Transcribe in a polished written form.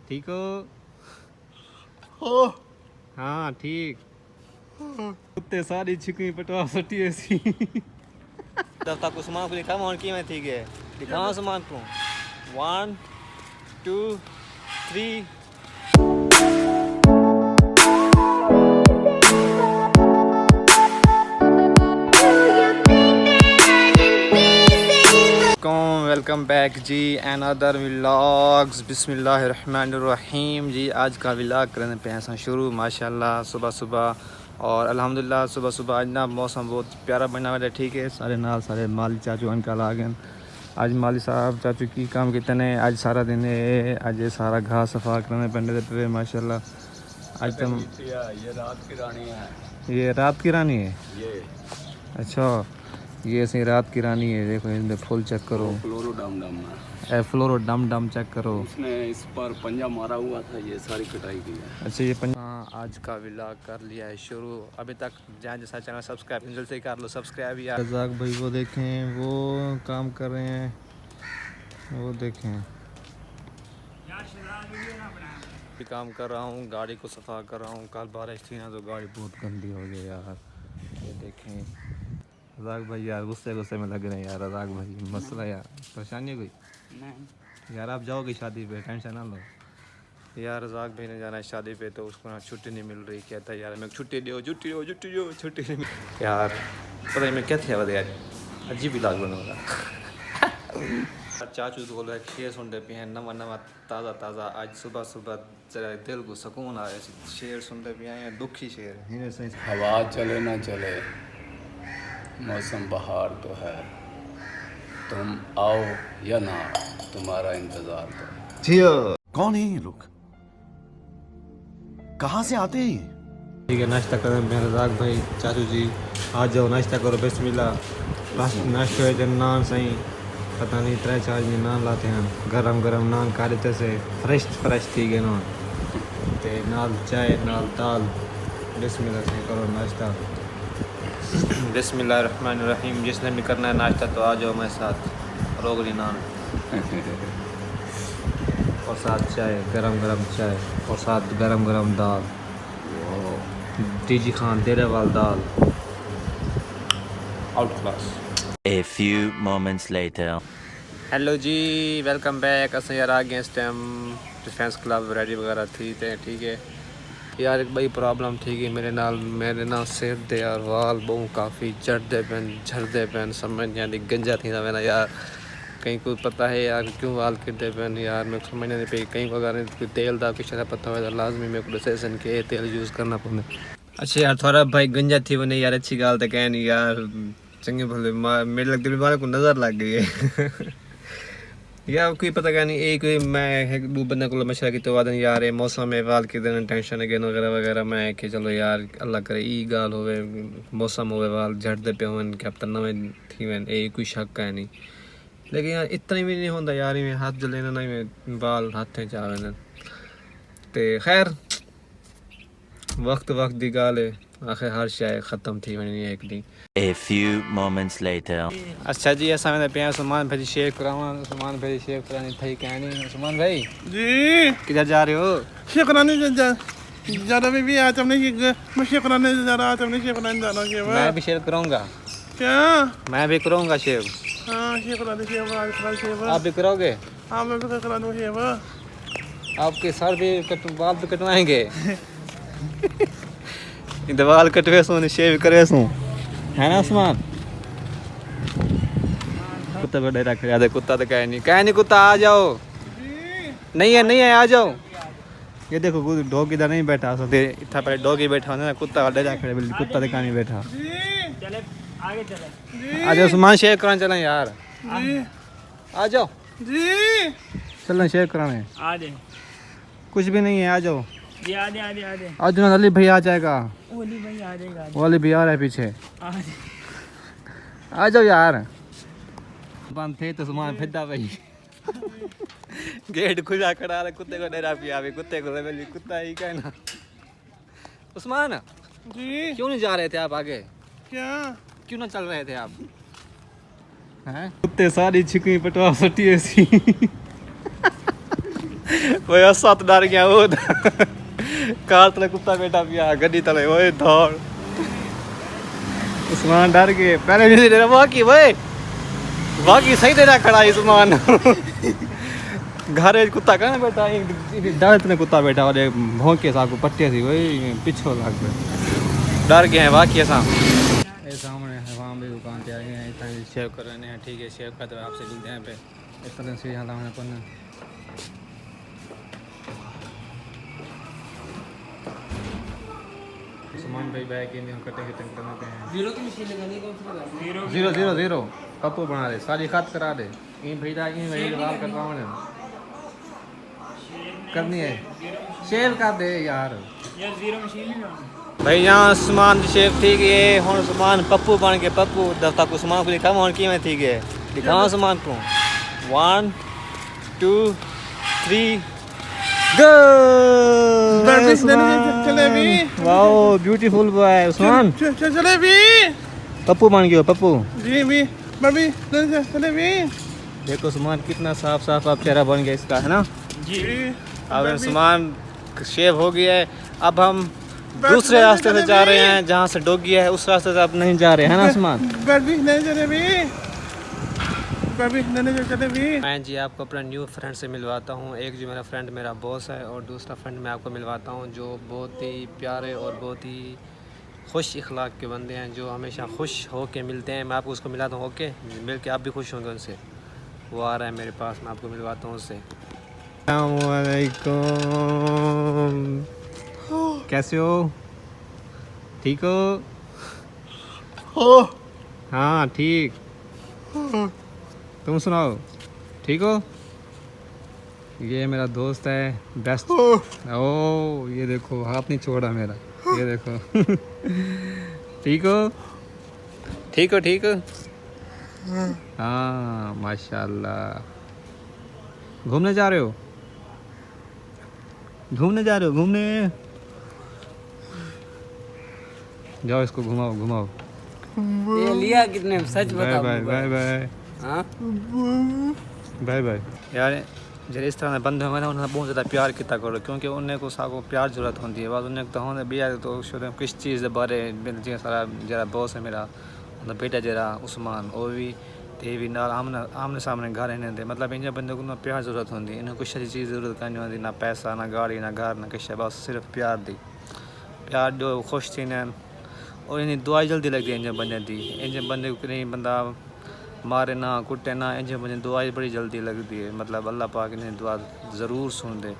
ठीक हो? हाँ ठीक। कुत्ते सारी छिकनी पटवा सटी ऐसी। दफ्ता को सामान को दिखा मान की मैं ठीक है। दिखाओ सामान को। 1 2 3 वेलकम बैक जी एंड अदर व्लॉग्स। बिस्मिल्लाहिर्रहमानिर्रहीम जी। आज का व्लॉग करने पे ऐसा शुरू माशाल्लाह सुबह सुबह और अल्हम्दुलिल्लाह सुबह सुबह आज ना मौसम बहुत प्यारा बना हुआ है। ठीक है सारे नाल सारे माली चाचू अंकल आ गए। आज माली साहब चाचू की काम कितने आज सारा दिन है। आज ये सारा घास सफा करने पेंडे पे माशाल्लाह। आज तुम ये रात की रानी है। ये रात की रानी है ये अच्छा ये सही रात की रानी है। देखो इनमें फुल चेक करो। फ्लोरोडम है। फ्लोरोडम चेक करो। उसने इस पर पंजा मारा हुआ था, ये सारी कटाई की है। अच्छा ये पंजा। आज का व्लॉग कर लिया है शुरू। अभी तक जहाँ जैसा चैनल सब्सक्राइब जल्दी से कर लो सब्सक्राइब यार। रज़ाक भाई वो देखें वो काम कर रहे हैं, वो देखें भी काम कर रहा हूँ। गाड़ी को सफ़ा कर रहा हूँ। कल बारिश थी ना तो गाड़ी बहुत गंदी हो गई यार। ये देखें रज़ाक भाई यार गुस्से में लग रहे हैं यार। रज़ाक भाई मसला यार परेशानी है कोई? नहीं यार आप जाओगे शादी पे टेंशन ना लो यार। रज़ाक भाई ने जाना है शादी पे तो उसको ना छुट्टी नहीं मिल रही। कहता है यार मैं छुट्टी दो छुट्टी नहीं मिल यार। पता नहीं मैं क्या था यार अजीब ही लाग बना चाचू तो बोल रहा है शेर सुनते पे हैं नवा ताज़ा आज सुबह जरा दिल को सुकून आया। शेर सुनते पे आए हैं दुखी शेर। हवा चले ना चले मौसम बहार तो है, तुम आओ या ना तुम्हारा इंतजार तो है। कौन है ये लोग, कहाँ से आते हैं ये? ठीक है नाश्ता करें मेरे रज़ाक भाई चाचू जी आ जाओ नाश्ता करो बिस्मिल्लाह। नाश्ते में नान सही पता नहीं 3-4 दिन नान लाते हैं गरम नान काटते से फ्रेश थी गए नान ते नाल चाय नाल दाल। बिस्मिल्लाह से करो नाश्ता। बिस्मिल्लाहिर्रहमानिर्रहीम। जिसने भी करना है नाश्ता तो आ जाओ मेरे साथ। रोगनी नान और साथ चाय गरम चाय और साथ गरम दाल। डीजी खान डेरेवाल दाल out class. A few moments later. Hello जी वेलकम बैक। अस यार आ गए इस टाइम डिफेंस क्लब रेडी वगैरह थी ते ठीक है यार। एक बड़ी प्रॉब्लम थी कि मेरे ना सिर दे यार वाल बहु काफ़ी झड़ते पैन समझ नहीं आती गंजा थी मेरा यार। कहीं को पता है यार क्यों वाल गिरते पैन यार मैं समझ नहीं पे कहीं को अगर कोई तेल दा कुछ ऐसा पता हो लाजमी मेरे को डिसीजन के तेल यूज़ करना पड़े। अच्छा यार थोड़ा भाई गंजा थी वो नहीं यार अच्छी गाल तो कह नहीं यार चंगे भले मेरे लगते बीमार को नज़र लग गई है यार कोई पता क्या नहीं। एक मैं दो बंदे को मशरा की तो वादन यार मौसम में वाल के दिन टेंशन है वगैरह मैं कि चलो यार अल्लाह करे ई गाल होवे मौसम होवे वाल झड़ते पे होन क्या पता नवे थी वन ए कोई शक है नहीं। लेकिन यार इतना भी नहीं होता यार में हाथ जले ना में बाल हाथ चावे ते खैर वक्त दी गाल है आखिर हर शायद ख़त्म थी वही एक दिन। A few moments later. अच्छा जी असा में पे सुमान भाई शेयर करानी थी कहनी। सुमान भाई जी किधर जा रहे हो? शेख कराने जा रहा भी आज हमने मैं शेख कराने जा रहा आज हमने शेख कराने जाना है। मैं भी शेयर करूँगा। क्या? मैं भी करूँगा शेयर। हाँ शेख कराने शेख आज करा शेख। आप भी करोगे? हाँ मैं भी करा दूँ शेख। आपके सर भी बाल भी कटवाएंगे बाल कटवे सो शेव करे सो है ना उस्मान? कुत्ता को डरा खड़ा दे कुत्ता तो कह नहीं कुत्ता आ जाओ। नहीं है आ जाओ। ये देखो डॉग इधर नहीं बैठा सकते इतना पहले डॉग ही बैठा ना कुत्ता डरा खड़ा कुत्ता तो नहीं बैठा। आ जाओ उस्मान शेव कराने चलें यार। आ जाओ जी चलें शेव कराने। कुछ भी नहीं है आ जाओ। आधे आज ना अली भैया आ जाएगा। ओली भाई आ जाएगा। वो अली भैया आ रहा है पीछे। आ जाओ यार। बंद थे तो सामान फिदा भाई गेट खुला खड़ा है कुत्ते को डरा पिया कुत्ते को कुत्ता ही कहना। उस्मान जी क्यों नहीं जा रहे थे आप आगे? क्या? क्यों ना चल रहे थे आप? हैं कुत्ते सारी छिकनी पटवा सटी ऐसी वो असा तो डर गया वो कार तले कुत्ता बैठा पिया गड्डी तले वो दौड़ उस्मान डर गए पहले नहीं दे रहा वाकी सही दे रहा खड़ा उस्मान घर कुत्ता कहना बैठा डर इतने कुत्ता बैठा और भौंके साहब को पट्टे थी वही पिछो लग गए डर गए हैं वाकई ऐसा सामने है वहाँ भी दुकान पे आए हैं इतना शेव कर रहे हैं ठीक है शेव का तो आपसे मिलते हैं पे इस तरह से यहाँ लाने पर सामान भाई बैग के लिए कटे कटे बनाते हैं जीरो पप्पू बना दे सारी खाद करा दे इन भेजा लाल करवाने करनी है शेव कर दे यार भाई यहाँ सामान शेव ठीक है हूँ सामान पप्पू बन के पप्पू दफ्ता को सामान को दिखा हूँ कि मैं ठीक है दिखाओ सामान को 1 2 3 go jalebi wow beautiful boy Usman jalebi Pappu बन गयो पप्पू जी भी बबी जलेबी देखो सामान कितना साफ साफ अब चेहरा बन गया इसका है ना जी अब सामान शेव हो गया है अब हम दूसरे रास्ते से जा रहे हैं जहाँ से डोगी है उस रास्ते से अब नहीं जा रहे हैं ना सामान बबी नहीं जलेबी मैं जी आपको अपना न्यू फ्रेंड से मिलवाता हूँ एक जो मेरा फ्रेंड मेरा बॉस है और दूसरा फ्रेंड मैं आपको मिलवाता हूँ जो बहुत ही प्यारे और बहुत ही खुश इखलाक के बंदे हैं जो हमेशा खुश हो के मिलते हैं मैं आपको उसको मिलाता हूँ ओके मिल के आप भी खुश होंगे उनसे वो आ रहा है मेरे पास मैं आपको मिलवाता हूँ उससे अस्सलामुअलैकुम कैसे हो ठीक हो हाँ ठीक तुम सुनाओ ठीक हो ये मेरा दोस्त है बेस्ट ओ ये देखो हाथ नहीं छोड़ा मेरा ये देखो ठीक हो हाँ माशाल्लाह घूमने जा रहे हो घूमने जाओ इसको घुमाओ ये लिया कितने सच बता बाय यार जब इस तरह बंदे होंगे ना उन्हें बहुत ज़्यादा प्यार किया करो क्योंकि उन्हें को साको प्यार जरूरत होती है बाद उन्हें तो होने भी तो किस चीज़ के बारे जी सारा जरा बॉस है मेरा मतलब बेटा जरा उस्मान वो भी ते भी नाल आमने सामने घर रहने दे मतलब इन बंदे को ना प्यार जरूरत होती है इन्हें कुछ ऐसी चीज़ जरूरत करनी होती ना पैसा ना गाड़ी ना घर ना कुछ बस सिर्फ प्यार दी प्यार जो खुश थी ना और इन्हें दुआई जल्दी लगती है इन बंदे दी इन बंदे को नहीं बंदा मारे ना कुटे ना इन बंदे दुआई बड़ी जल्दी लगती है मतलब अल्लाह पाक इन्हें दुआ ज़रूर सुन दे